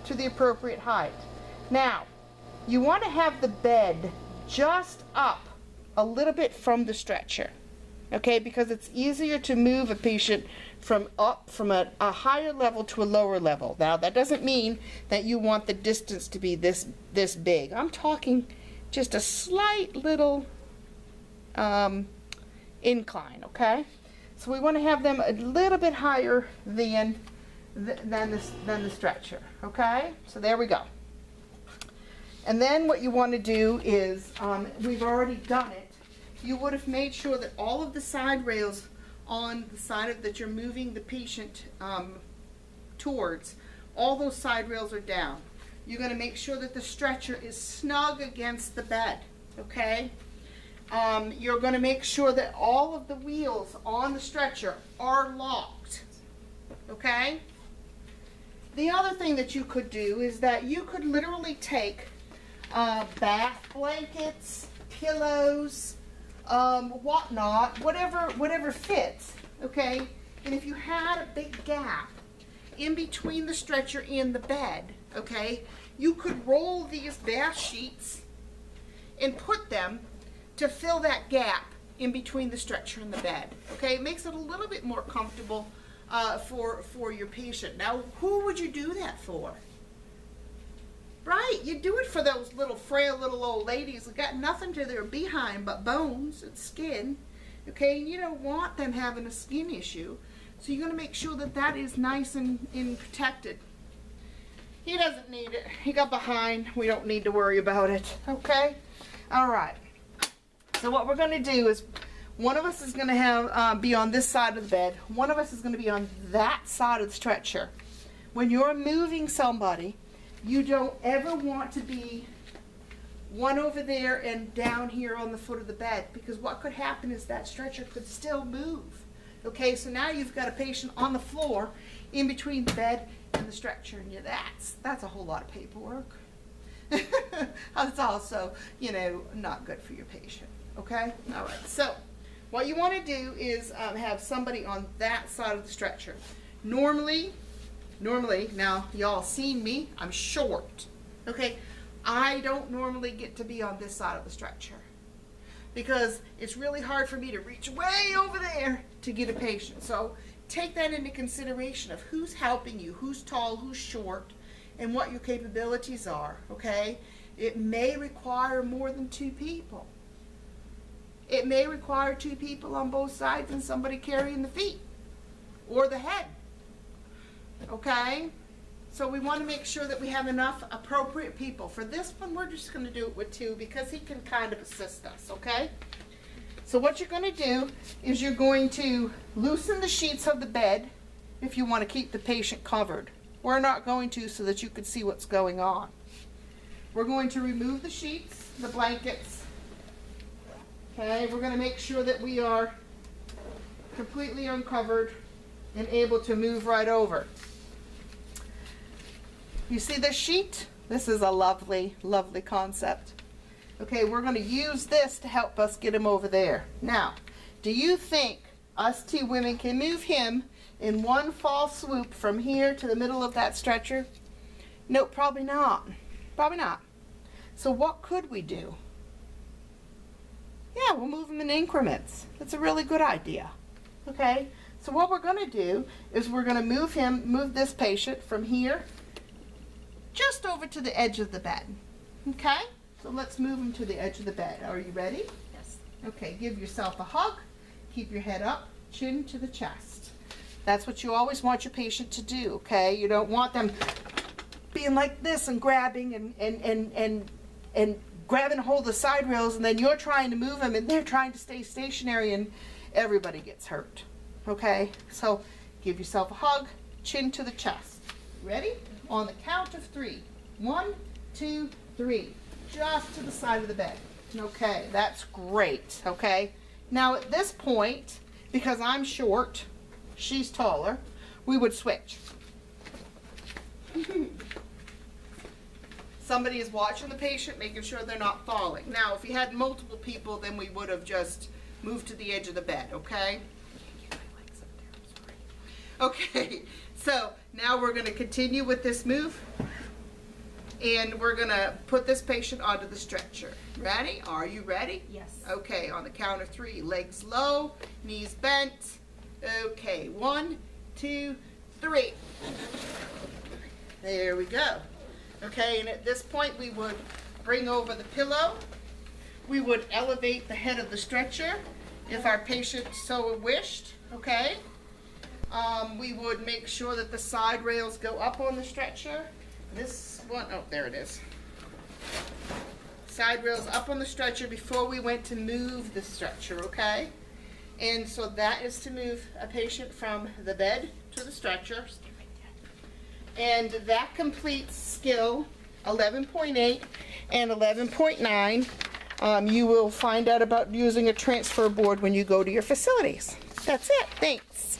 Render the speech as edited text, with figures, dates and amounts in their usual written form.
to the appropriate height. Now, you want to have the bed just up a little bit from the stretcher, okay, because it's easier to move a patient from a higher level to a lower level. Now, that doesn't mean that you want the distance to be this big. I'm talking just a slight little incline, okay? So we want to have them a little bit higher than the stretcher, okay? So there we go. And then what you want to do is, we've already done it, you would have made sure that all of the side rails on the side that you're moving the patient towards, all those side rails are down. You're going to make sure that the stretcher is snug against the bed, okay? You're going to make sure that all of the wheels on the stretcher are locked, okay? The other thing that you could do is that you could literally take bath blankets, pillows, whatnot, whatever fits, okay? And if you had a big gap in between the stretcher and the bed, okay, you could roll these bath sheets and put them to fill that gap in between the stretcher and the bed, okay? It makes it a little bit more comfortable for your patient. Now, who would you do that for? Right, you do it for those little frail little old ladies that got nothing to their behind but bones and skin, okay? And you don't want them having a skin issue, so you're going to make sure that that is nice and protected. He doesn't need it. He got behind. We don't need to worry about it, okay? All right. So what we're going to do is one of us is going to have be on this side of the bed. One of us is going to be on that side of the stretcher. When you're moving somebody, you don't ever want to be one over there and down here on the foot of the bed, because what could happen is that stretcher could still move. Okay, so now you've got a patient on the floor in between the bed and the stretcher, and that's a whole lot of paperwork. It's also, you know, not good for your patient. Okay, all right. So what you want to do is have somebody on that side of the stretcher. Normally, now y'all seen me, I'm short, okay? I don't normally get to be on this side of the stretcher because it's really hard for me to reach way over there to get a patient. So take that into consideration of who's helping you, who's tall, who's short, and what your capabilities are, okay? It may require more than 2 people. It may require 2 people on both sides and somebody carrying the feet or the head. Okay, so we want to make sure that we have enough appropriate people. For this one, we're just going to do it with 2 because he can kind of assist us, okay? So what you're going to do is you're going to loosen the sheets of the bed if you want to keep the patient covered. We're not going to, so that you can see what's going on. We're going to remove the sheets, the blankets. Okay, we're going to make sure that we are completely uncovered and able to move right over. You see this sheet? This is a lovely, lovely concept. Okay, we're going to use this to help us get him over there. Now, do you think us 2 women can move him in one fall swoop from here to the middle of that stretcher? No, probably not. Probably not. So what could we do? Yeah, we'll move him in increments. That's a really good idea. Okay, so what we're going to do is we're going to move this patient from here just over to the edge of the bed. Okay, so let's move him to the edge of the bed. Are you ready? Yes. Okay, give yourself a hug. Keep your head up, chin to the chest. That's what you always want your patient to do, okay? You don't want them being like this and grabbing and grabbing a hold of the side rails, and then you're trying to move them and they're trying to stay stationary and everybody gets hurt. Okay, so give yourself a hug, chin to the chest. Ready? On the count of 3. 1, 2, 3. Just to the side of the bed. Okay, that's great. Okay, now at this point, because I'm short, she's taller, we would switch. Somebody is watching the patient, making sure they're not falling. Now, if you had multiple people, then we would have just moved to the edge of the bed, okay? Okay, so now we're going to continue with this move. And we're gonna put this patient onto the stretcher. Ready? Are you ready? Yes. Okay, on the count of 3, legs low, knees bent. Okay, 1, 2, 3. There we go. Okay, and at this point we would bring over the pillow. We would elevate the head of the stretcher if our patient so wished, okay? We would make sure that the side rails go up on the stretcher. This one, oh, there it is. Side rails up on the stretcher before we went to move the stretcher, okay? And so that is to move a patient from the bed to the stretcher. And that completes skill 11.8 and 11.9. You will find out about using a transfer board when you go to your facilities. That's it. Thanks.